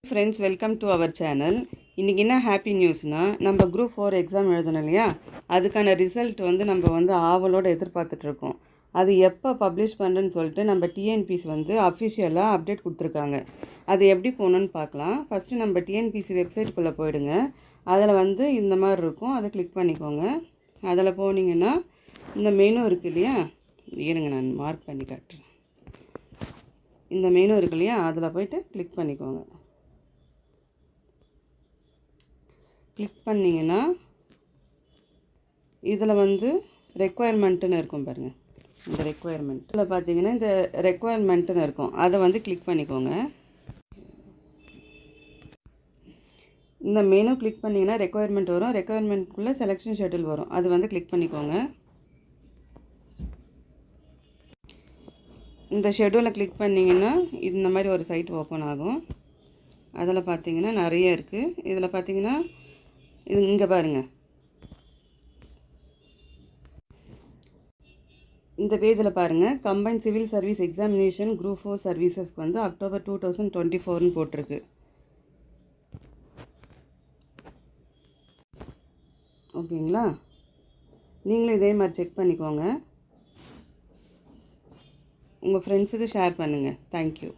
Friends, welcome to our channel. இன்றைக்கி என்ன happy நியூஸ்னால், நம்ம குரூப் 4 எக்ஸாம் எழுதணும் இல்லையா, அதுக்கான ரிசல்ட் நம்ம ஆவலோடு எதிர்பார்த்துட்ருக்கோம். அது எப்போ பப்ளிஷ் பண்ணுறேன்னு சொல்லிட்டு நம்ம டிஎன்பிசி அஃபிஷியலாக அப்டேட் கொடுத்துருக்காங்க. அது எப்படி போகணுன்னு பார்க்கலாம். ஃபஸ்ட்டு நம்ம டிஎன்பிசி வெப்சைட்டுக்குள்ளே போயிடுங்க. அதில் இந்த மாதிரி இருக்கும், அதை கிளிக் பண்ணிக்கோங்க. அதில் போனீங்கன்னா இந்த மெனு இருக்குது இல்லையா, இருங்க நான் மார்க் பண்ணி காட்டுறேன். இந்த மெனு இருக்கு இல்லையா, அதில் போய்ட்டு கிளிக் பண்ணிக்கோங்க. கிளிக் பண்ணிங்கன்னா இதில் ரெக்குவயர்மெண்ட்டுன்னு இருக்கும் பாருங்கள். இந்த ரெக்குவயர்மெண்ட்டில் பார்த்தீங்கன்னா இந்த ரெக்குவயர்மெண்ட்டுன்னு இருக்கும், அதை கிளிக் பண்ணிக்கோங்க. இந்த மெனு கிளிக் பண்ணிங்கன்னா ரெக்குவயர்மெண்ட் வரும். ரெக்குவயர்மெண்ட்குள்ளே செலெக்ஷன் ஷெட்யூல் வரும், அது கிளிக் பண்ணிக்கோங்க. இந்த ஷெட்யூலை கிளிக் பண்ணிங்கன்னா இந்த மாதிரி ஒரு சைட் ஓப்பன் ஆகும். அதில் பார்த்தீங்கன்னா நிறைய இருக்குது. இதில் பார்த்தீங்கன்னா இங்கே பாருங்கள், இந்த பேஜில் பாருங்கள், combine civil service examination group 4 சர்வீசஸ்க்கு அக்டோபர் 2024ன்னு போட்டிருக்கு. ஓகேங்களா, நீங்களும் இதே மாதிரி செக் பண்ணிக்கோங்க. உங்கள் ஃப்ரெண்ட்ஸுக்கு ஷேர் பண்ணுங்கள். தேங்க்யூ.